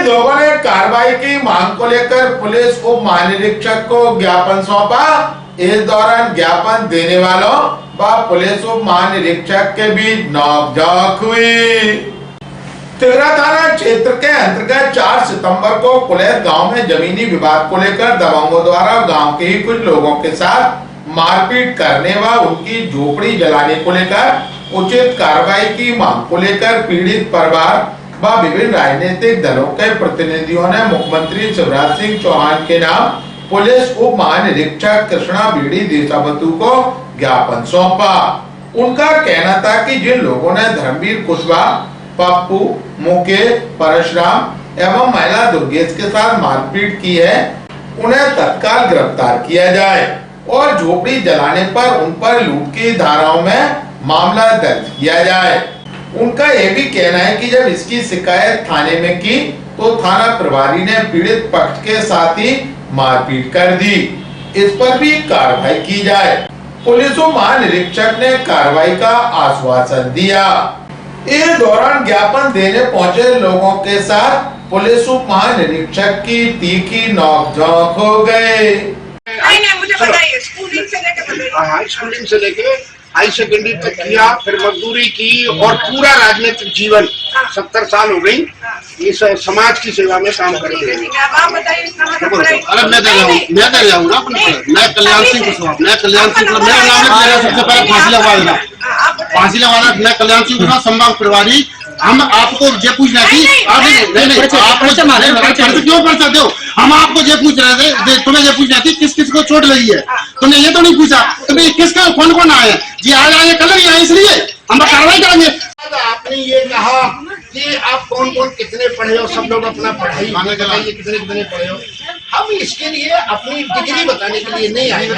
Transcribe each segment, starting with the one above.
इन लोगों ने कार्रवाई की मांग को लेकर पुलिस उप महानिरीक्षक को ज्ञापन सौंपा। इस दौरान ज्ञापन देने वालों व पुलिस उप महानिरीक्षक के बीच नोकझोंक हुई। तिगरा थाना क्षेत्र के अंतर्गत 4 सितंबर को कुलैत गांव में जमीनी विवाद को लेकर दबंगों द्वारा गांव के ही कुछ लोगों के साथ मारपीट करने व उनकी झोपड़ी जलाने को लेकर उचित कार्रवाई की मांग को लेकर पीड़ित परिवार व विभिन्न राजनीतिक दलों के प्रतिनिधियों ने मुख्यमंत्री शिवराज सिंह चौहान के नाम पुलिस उप महानिरीक्षक कृष्णा बीड़ी देसावतु को ज्ञापन सौंपा। उनका कहना था कि जिन लोगों ने धर्मवीर कुशवाहा, पप्पू, मुकेश, परशुराम एवं महिला दुर्गेश के साथ मारपीट की है, उन्हें तत्काल गिरफ्तार किया जाए और झोपड़ी जलाने पर उन पर लूट की धाराओं में मामला दर्ज किया जाए। उनका यह भी कहना है कि जब इसकी शिकायत थाने में की तो थाना प्रभारी ने पीड़ित पक्ष के साथ ही मारपीट कर दी। इस पर भी कार्रवाई की जाए। पुलिस महानिरीक्षक ने कार्रवाई का आश्वासन दिया। इस दौरान ज्ञापन देने पहुंचे लोगों के साथ पुलिस उप महानिरीक्षक की तीखी नोकझोंक हो गए। मुझे बताइए, स्कूलिंग से लेके हाई सेकेंडरी तक किया, फिर मजदूरी की और पूरा राजनीतिक जीवन 70 साल हो गई इस समाज की सेवा में काम कर रहे हैं। अरे मैं दे रहा हूँ ना, मैं कल्याण सिंह कुशवाहा, मेरा नाम है, सबसे पहले फांसी लगवाना, मैं कल्याण सिंह कुशवाहा संभाग प्रभारी। हम आपको ये पूछना थी, आप क्यों पर्चा दो, हम आपको ये पूछ रहे थे, तुम्हें ये पूछना थी किस किस को चोट लगी है, तुमने ये तो नहीं पूछा, तुम्हें किसका कौन कौन आए जी, आज आए कल नहीं आए, इसलिए हम कार्रवाई करेंगे। आपने ये कहा कि आप कौन कौन कितने पढ़े हो, सब लोग अपना पढ़ाई बताइए, कितने कितने पढ़े हो। हम इसके लिए अपनी डिग्री बताने के लिए नहीं आए,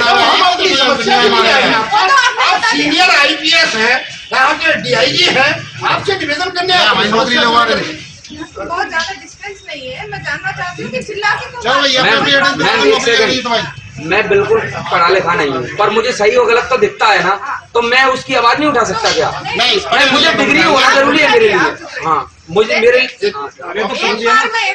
आप सीनियर IPS हैं, यहाँ के DIG हैं, आपसे निवेदन करने बहुत ज्यादा डिस्टेंस नहीं है। मैं जानना चाहती हूँ कि चिल्ला के मैं बिल्कुल पढ़ा लिखा नहीं हूँ, पर मुझे सही और गलत तो दिखता है ना, तो मैं उसकी आवाज नहीं उठा सकता क्या? नहीं, मुझे डिग्री होना जरूरी है मेरे लिए। हाँ, मुझे मेरे एक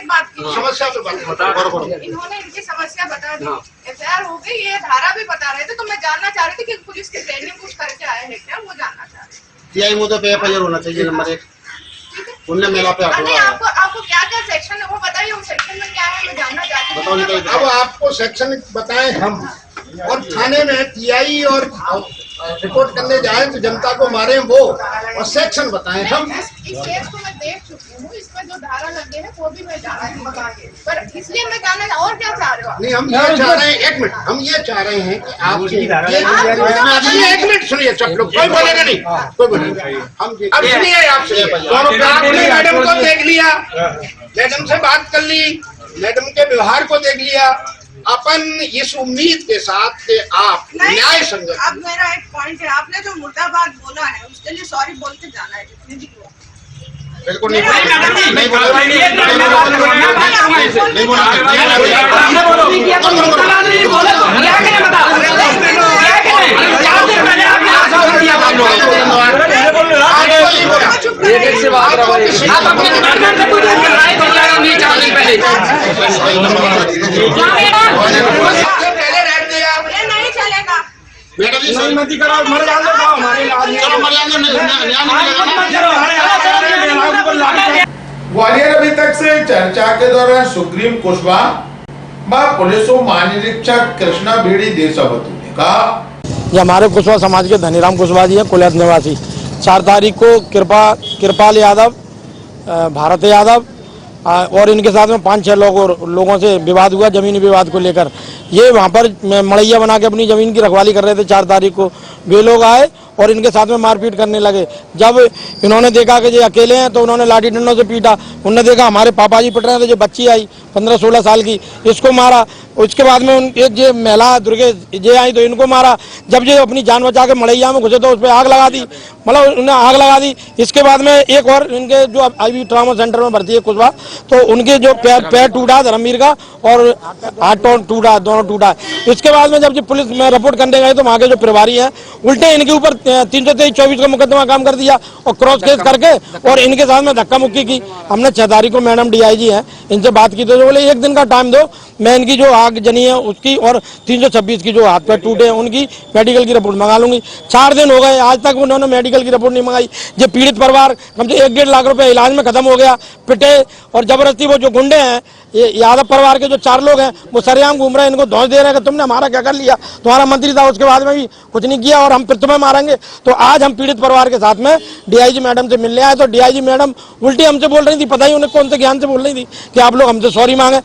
बात की समस्या इन्होंने इनकी समस्या बता दी, FIR हो गई, ये धारा भी बता रहे थे, तो मैं जानना चाह रही थी कि पुलिस की ट्रेनिंग कुछ करके आए हैं क्या, वो जानना चाह रही थी। मुद्दे पे FIR होना चाहिए नंबर 1। उनने मेला पे आपको क्या क्या सेक्शन है वो बताइए, उस सेक्शन में क्या है मैं जानना चाहती हूँ। अब आपको सेक्शन बताएं हम, और थाने में TI और रिपोर्ट करने जाए तो जनता को मारे वो, और सेक्शन बताएं हम। इस केस को मैं देख चुकी हूँ, इसमें जो धारा लगे हैं वो भी मैं जाना चाहती हूँ, पर इसलिए मैं जानना और क्या चाह रहे हो? नहीं, हम ये चाह रहे हैं, एक मिनट, हम ये चाह रहे हैं कि आप एक मिनट सुनिए, सब लोग कोई बोलेगा नहीं, कोई बोलेगा। हम अब सुनिए, आपसे आपने मैडम को देख लिया, मैडम से बात कर ली, मैडम के व्यवहार को देख लिया, अपन इस उम्मीद के साथ कि आप न्याय संगत। अब मेरा एक पॉइंट है, आपने जो मुर्दाबाद बोला है उसके लिए सॉरी बोल के जाना है, जितने भी हुआ। बिल्कुल नहीं मैडम जी सहमति करो, ग्वालियर अभी तक से चर्चा के दौरान सुग्रीव कुशवाहा व पुलिस महानिरीक्षक कृष्णा बीड़ी देसावतु ने कहा, ये हमारे कुशवाहा समाज के धनीराम कुशवाहा जी हैं, कुलैत निवासी। 4 तारीख को कृपाल यादव, भारत यादव और इनके साथ में 5-6 लोगों से विवाद हुआ जमीनी विवाद को लेकर। ये वहाँ पर मड़ैया बना के अपनी जमीन की रखवाली कर रहे थे। 4 तारीख को वे लोग आए और इनके साथ में मारपीट करने लगे। जब इन्होंने देखा कि ये अकेले हैं तो उन्होंने लाठी डंडों से पीटा। उन्होंने देखा हमारे पापा जी पिट रहे थे, जो बच्ची आई 15-16 साल की, इसको मारा। उसके बाद में एक ये महिला दुर्गेश ये आई तो इनको मारा। जब ये अपनी जान बचा के मड़ैया में घुसे तो उस पर आग लगा दी, मतलब उन्होंने आग लगा दी। इसके बाद में एक और इनके जो IB ट्रामा सेंटर में भर्ती है कुशवाहा, तो उनके जो पैर टूटा धर्मवीर का और हाथ टूटा, दोनों टूटा। इसके बाद में जब पुलिस में रिपोर्ट करने गए तो वहाँ के जो प्रभारी है उल्टे इनके ऊपर 323-24 का मुकदमा काम कर दिया और क्रॉस केस करके और इनके साथ में धक्का मुक्की की। हमने 6 तारीख को मैडम DIG है, इनसे बात की तो बोले 1 दिन का टाइम दो, मैं इनकी जो आग जनी है उसकी और 326 की जो हाथ पैर टूटे हैं उनकी मेडिकल की रिपोर्ट मंगा लूंगी। 4 दिन हो गए, आज तक उन्होंने मेडिकल की रिपोर्ट नहीं मंगाई। जो पीड़ित परिवार कम से 1-1.5 लाख रुपए इलाज में खत्म हो गया, पिटे और जबरदस्ती वो जो गुंडे हैं, ये यादव परिवार के जो 4 लोग हैं वो सरेआम घूम रहे हैं, इनको धौंस दे रहे हैं कि तुमने हमारा क्या कर लिया, तुम्हारा मंत्री था उसके बाद में भी कुछ नहीं किया और हम फिर तुम्हें मारेंगे। तो आज हम पीड़ित परिवार के साथ में DIG मैडम से मिलने आए तो DIG मैडम उल्टी हमसे बोल रही थी, पता ही उन्हें कौन से ज्ञान से बोल रही थी कि आप लोग हमसे सॉरी मांगे।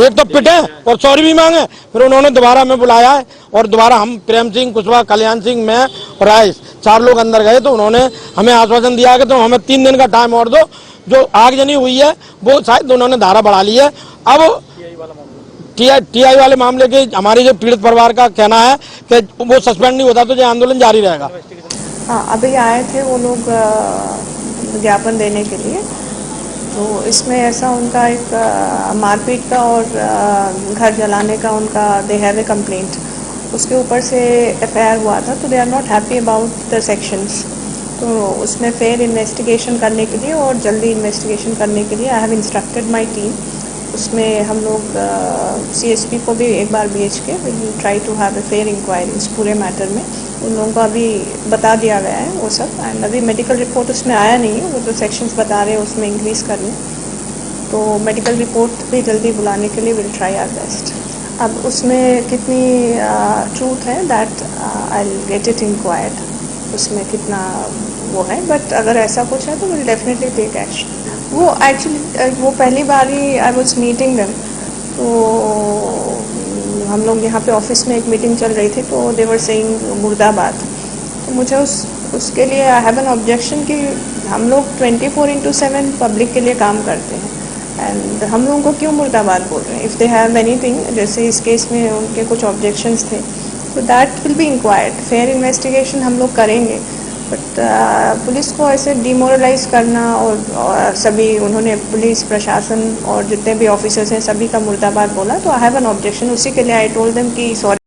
एक तो पिटे और सॉरी भी मांगे, फिर उन्होंने दोबारा हमें बुलाया है और दोबारा हम प्रेम सिंह कुशवाहा, कल्याण सिंह, मैं और आयश 4 लोग अंदर गए तो उन्होंने हमें आश्वासन दिया कि तो हमें 3 दिन का टाइम और दो, जो आगजनी हुई है वो शायद उन्होंने धारा बढ़ा ली है। अब TI वाले मामले के हमारे जो पीड़ित परिवार का कहना है कि वो सस्पेंड नहीं होता तो ये आंदोलन जारी रहेगा। हाँ, अभी आए थे वो लोग ज्ञापन देने के लिए, तो इसमें ऐसा उनका एक मारपीट का और घर जलाने का उनका दे हैव ए कंप्लेंट, उसके ऊपर से FIR हुआ था, तो they are not happy about the sections. तो उसमें फेयर इन्वेस्टिगेशन करने के लिए और जल्दी इन्वेस्टिगेशन करने के लिए I have instructed my team. उसमें हम लोग CSP को भी एक बार भेज के will try to have a fair inquiry इस पूरे मैटर में। उन लोगों को अभी बता दिया गया है वो सब, एंड अभी मेडिकल रिपोर्ट उसमें आया नहीं है, वो जो सेक्शंस बता रहे हैं उसमें इंक्रीज़ करने, तो मेडिकल रिपोर्ट भी जल्दी बुलाने के लिए विल ट्राई आवर बेस्ट। अब उसमें कितनी ट्रूथ है that I will get it inquired, उसमें कितना वो है, बट अगर ऐसा कुछ है तो विल डेफिनेटली टेक एक्शन। वो एक्चुअली वो पहली बार ही आई वाज मीटिंग देम, तो हम लोग यहाँ पे ऑफिस में एक मीटिंग चल रही थी तो दे वर सेइंग मुर्दाबाद, तो मुझे उसके लिए आई हैव एन ऑब्जेक्शन कि हम लोग 24/7 पब्लिक के लिए काम करते हैं एंड हम लोगों को क्यों मुर्दाबाद बोल रहे हैं। इफ़ दे हैव एनीथिंग, जैसे इस केस में उनके कुछ ऑब्जेक्शंस थे, तो that will be inquired, fair investigation हम लोग करेंगे। बट पुलिस को ऐसे डिमोरलाइज करना और सभी उन्होंने पुलिस प्रशासन और जितने भी ऑफिसर्स हैं सभी का मुर्दाबाद बोला, तो आई हैव एन ऑब्जेक्शन। उसी के लिए आई टोल्ड देम कि सॉरी।